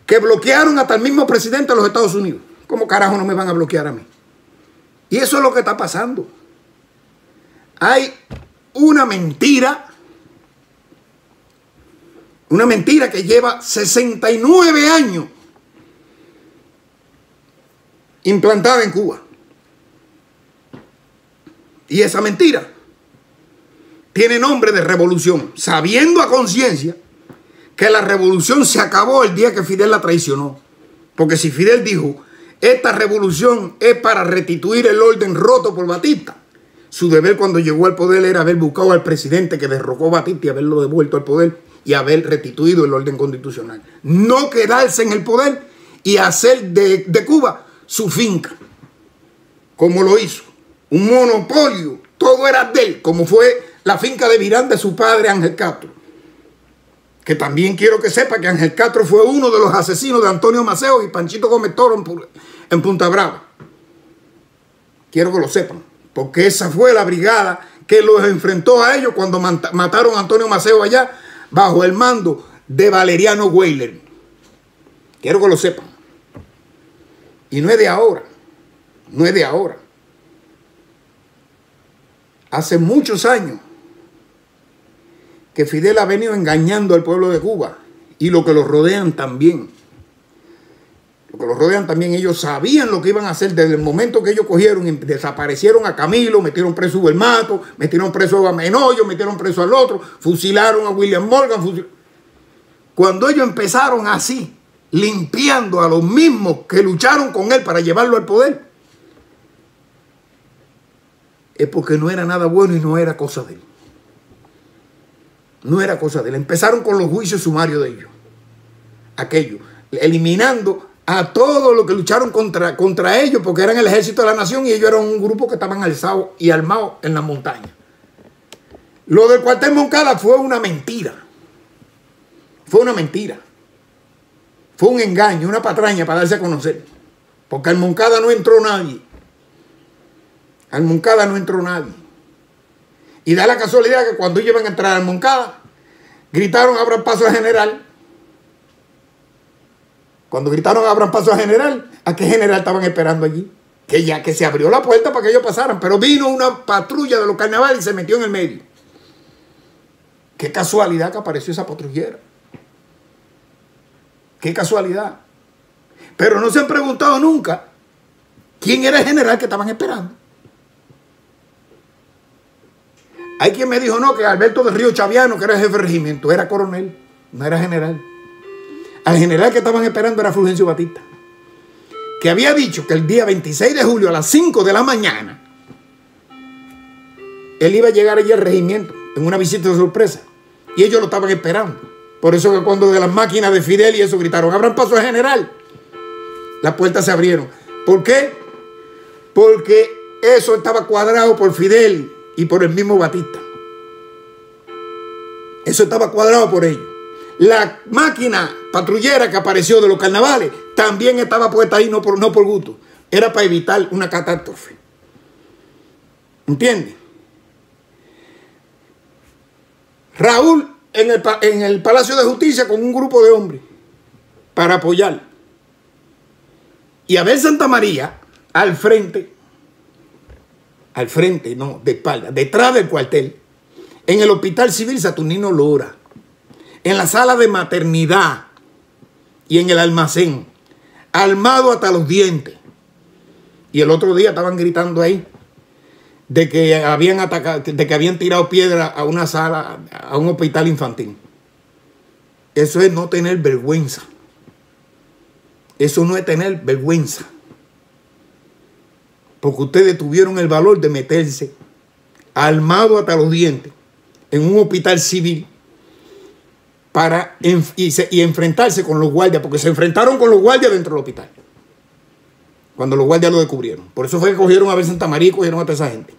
que bloquearon hasta el mismo presidente de los Estados Unidos. ¿Cómo carajo no me van a bloquear a mí? Y eso es lo que está pasando. Hay una mentira que lleva 69 años implantada en Cuba. Y esa mentira tiene nombre de revolución, sabiendo a conciencia que la revolución se acabó el día que Fidel la traicionó. Porque si Fidel dijo, esta revolución es para restituir el orden roto por Batista, su deber cuando llegó al poder era haber buscado al presidente que derrocó a Batista y haberlo devuelto al poder y haber restituido el orden constitucional. No quedarse en el poder y hacer de Cuba su finca, como lo hizo. Un monopolio, todo era de él, como fue la finca de Virán de su padre Ángel Castro. Que también quiero que sepa que Ángel Castro fue uno de los asesinos de Antonio Maceo y Panchito Gómez Toro en Punta Brava. Quiero que lo sepan, porque esa fue la brigada que los enfrentó a ellos cuando mataron a Antonio Maceo allá bajo el mando de Valeriano Weyler. Quiero que lo sepan. Y no es de ahora, no es de ahora. Hace muchos años que Fidel ha venido engañando al pueblo de Cuba y lo que los rodean también. Lo que los rodean también, ellos sabían lo que iban a hacer desde el momento que ellos cogieron y desaparecieron a Camilo, metieron preso a Hugo el Mato, metieron preso a Menoyo, metieron preso al otro, fusilaron a William Morgan. Cuando ellos empezaron así, limpiando a los mismos que lucharon con él para llevarlo al poder, es porque no era nada bueno y no era cosa de él. No era cosa de él. Empezaron con los juicios sumarios de ellos. Aquello. Eliminando a todos los que lucharon contra ellos porque eran el ejército de la nación y ellos eran un grupo que estaban alzados y armados en las montañas. Lo del cuartel Moncada fue una mentira. Fue una mentira. Fue un engaño, una patraña para darse a conocer. Porque al Moncada no entró nadie. Al Moncada no entró nadie. Y da la casualidad que cuando ellos iban a entrar al Moncada, gritaron abran paso al general. Cuando gritaron abran paso al general, ¿a qué general estaban esperando allí? Que se abrió la puerta para que ellos pasaran, pero vino una patrulla de los carnavales y se metió en el medio. Qué casualidad que apareció esa patrullera. Qué casualidad. Pero no se han preguntado nunca quién era el general que estaban esperando. Hay quien me dijo, no, que Alberto del Río Chaviano, que era el jefe de regimiento, era coronel, no era general. Al general que estaban esperando era Fulgencio Batista, que había dicho que el día 26 de julio a las 5 de la mañana, él iba a llegar allí al regimiento en una visita de sorpresa. Y ellos lo estaban esperando. Por eso que cuando de las máquinas de Fidel y eso gritaron, abran paso al general, las puertas se abrieron. ¿Por qué? Porque eso estaba cuadrado por Fidel y por el mismo Batista. Eso estaba cuadrado por ellos. La máquina patrullera que apareció de los carnavales también estaba puesta ahí no por gusto. Era para evitar una catástrofe. ¿Entiendes? Raúl en el Palacio de Justicia con un grupo de hombres para apoyar. Y Abel Santamaría al frente, no, de espalda, detrás del cuartel, en el Hospital Civil Saturnino Lora, en la sala de maternidad y en el almacén, armado hasta los dientes. Y el otro día estaban gritando ahí de que habían atacado, de que habían tirado piedra a una sala, a un hospital infantil. Eso es no tener vergüenza. Eso no es tener vergüenza. Porque ustedes tuvieron el valor de meterse armado hasta los dientes en un hospital civil y enfrentarse con los guardias, porque se enfrentaron con los guardias dentro del hospital. Cuando los guardias lo descubrieron. Por eso fue que cogieron a Santa María y cogieron a toda esa gente.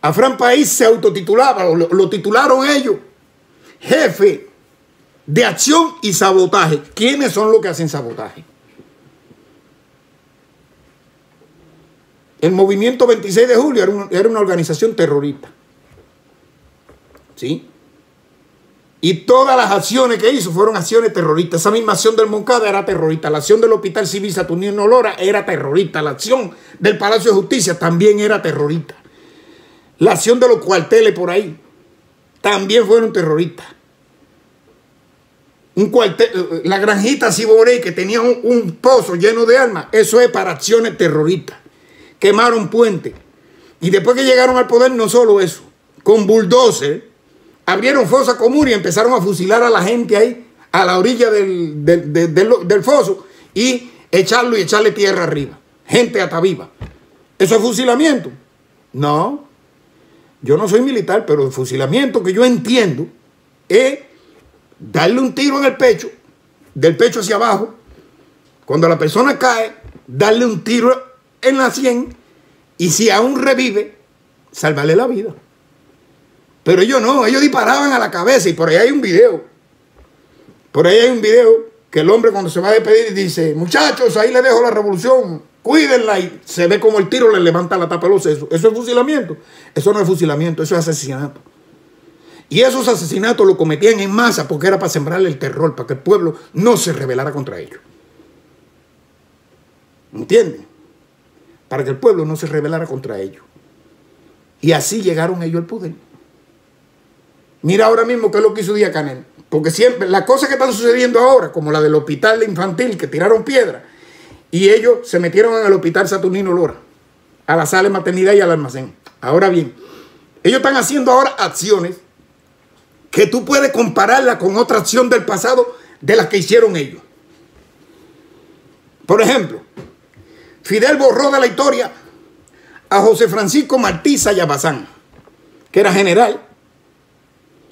A Fran País se autotitulaba, lo titularon ellos, jefe de acción y sabotaje. ¿Quiénes son los que hacen sabotaje? El movimiento 26 de julio era una organización terrorista. ¿Sí? Y todas las acciones que hizo fueron acciones terroristas. Esa misma acción del Moncada era terrorista. La acción del Hospital Civil Saturnino Lora era terrorista. La acción del Palacio de Justicia también era terrorista. La acción de los cuarteles por ahí también fueron terroristas. Un cuartel, la granjita Ciborey, que tenía un pozo lleno de armas, eso es para acciones terroristas. Quemaron puentes. Y después que llegaron al poder, no solo eso, con bulldozer, abrieron fosa común y empezaron a fusilar a la gente ahí, a la orilla del foso, y echarle tierra arriba. Gente hasta viva. ¿Eso es fusilamiento? No. Yo no soy militar, pero el fusilamiento que yo entiendo es darle un tiro en el pecho, del pecho hacia abajo. Cuando la persona cae, darle un tiro en la sien, y si aún revive, salvarle la vida. Pero ellos no, ellos disparaban a la cabeza, y por ahí hay un video. Por ahí hay un video que el hombre cuando se va a despedir dice: muchachos, ahí les dejo la revolución, cuídenla, y se ve como el tiro le levanta la tapa de los sesos. ¿Eso es fusilamiento? Eso no es fusilamiento, eso es asesinato. Y esos asesinatos lo cometían en masa porque era para sembrarle el terror, para que el pueblo no se rebelara contra ellos. ¿Entienden? Para que el pueblo no se rebelara contra ellos. Y así llegaron ellos al poder. Mira ahora mismo qué es lo que hizo Díaz Canel. Porque siempre, las cosas que están sucediendo ahora, como la del hospital infantil que tiraron piedra, y ellos se metieron en el hospital Saturnino Lora, a la sala de maternidad y al almacén. Ahora bien, ellos están haciendo ahora acciones que tú puedes compararla con otra acción del pasado de las que hicieron ellos. Por ejemplo, Fidel borró de la historia a José Francisco Martí Sayabazán, que era general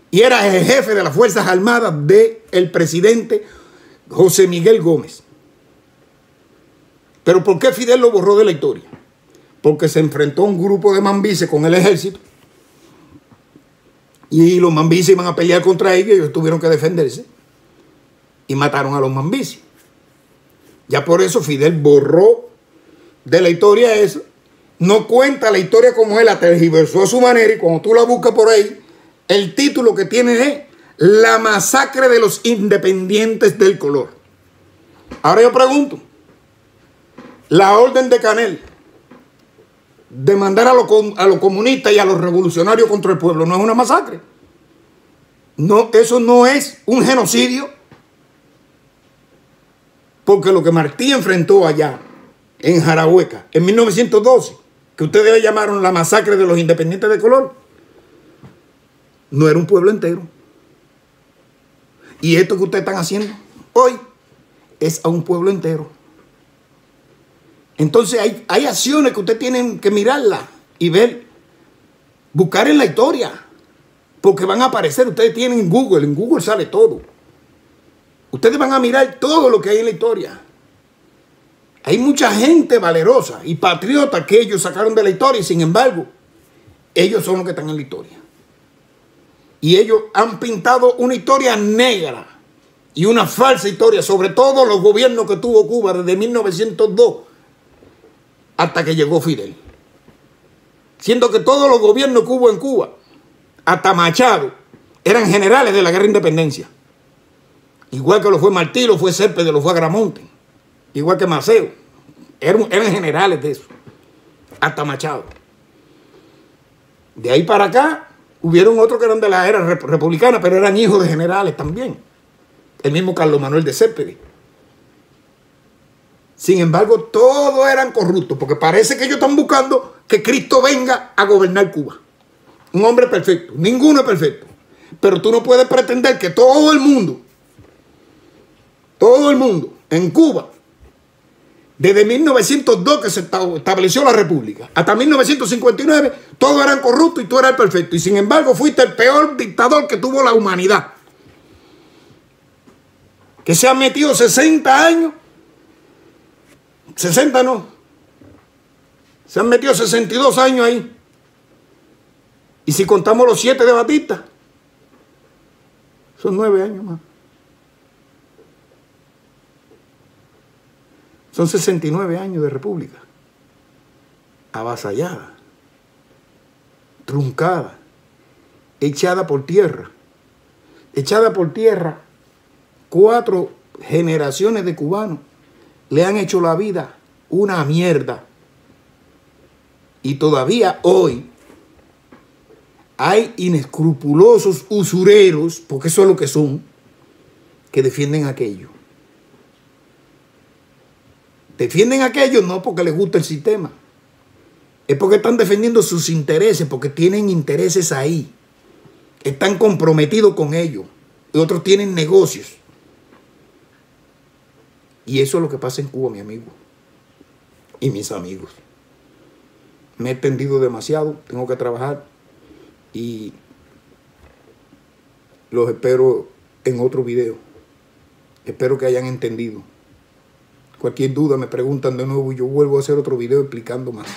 y era el jefe de las Fuerzas Armadas del presidente José Miguel Gómez. ¿Pero por qué Fidel lo borró de la historia? Porque se enfrentó a un grupo de mambises con el ejército y los mambises iban a pelear contra ellos y ellos tuvieron que defenderse y mataron a los mambises. Ya por eso Fidel borró de la historia eso. No cuenta la historia como él la tergiversó a su manera, y cuando tú la buscas por ahí, el título que tiene es La masacre de los independientes del color. Ahora yo pregunto, la orden de Canel de mandar a los comunistas y a los revolucionarios contra el pueblo, ¿no es una masacre? No, eso no es un genocidio. Porque lo que Martí enfrentó allá en Jarahueca en 1912, que ustedes llamaron la masacre de los independientes de color, no era un pueblo entero. Y esto que ustedes están haciendo hoy es a un pueblo entero. Entonces hay acciones que ustedes tienen que mirarlas y ver, buscar en la historia, porque van a aparecer. Ustedes tienen en Google sale todo. Ustedes van a mirar todo lo que hay en la historia. Hay mucha gente valerosa y patriota que ellos sacaron de la historia, y sin embargo, ellos son los que están en la historia. Y ellos han pintado una historia negra y una falsa historia sobre todos los gobiernos que tuvo Cuba desde 1902 hasta que llegó Fidel. Siendo que todos los gobiernos que hubo en Cuba, hasta Machado, eran generales de la guerra de independencia. Igual que lo fue Martí, lo fue Céspedes, lo fue Agramonte. Igual que Maceo. Eran generales de eso. Hasta Machado. De ahí para acá, hubieron otros que eran de la era republicana, pero eran hijos de generales también. El mismo Carlos Manuel de Céspedes. Sin embargo, todos eran corruptos, porque parece que ellos están buscando que Cristo venga a gobernar Cuba. Un hombre perfecto. Ninguno es perfecto. Pero tú no puedes pretender que todo el mundo todo el mundo, en Cuba, desde 1902 que se estableció la república, hasta 1959, todos eran corruptos y tú eras el perfecto. Y sin embargo, fuiste el peor dictador que tuvo la humanidad. Que se han metido 60 años, 60 no, se han metido 62 años ahí. Y si contamos los 7 de Batista, son 9 años más. Son 69 años de república. Avasallada, truncada, echada por tierra. Echada por tierra, 4 generaciones de cubanos le han hecho la vida una mierda. Y todavía hoy hay inescrupulosos usureros, porque eso es lo que son, que defienden aquello. Defienden aquello no porque les gusta el sistema, es porque están defendiendo sus intereses, porque tienen intereses ahí, están comprometidos con ellos, y otros tienen negocios. Y eso es lo que pasa en Cuba, mi amigo y mis amigos. Me he extendido demasiado, tengo que trabajar y los espero en otro video. Espero que hayan entendido. Cualquier duda me preguntan de nuevo y yo vuelvo a hacer otro video explicando más.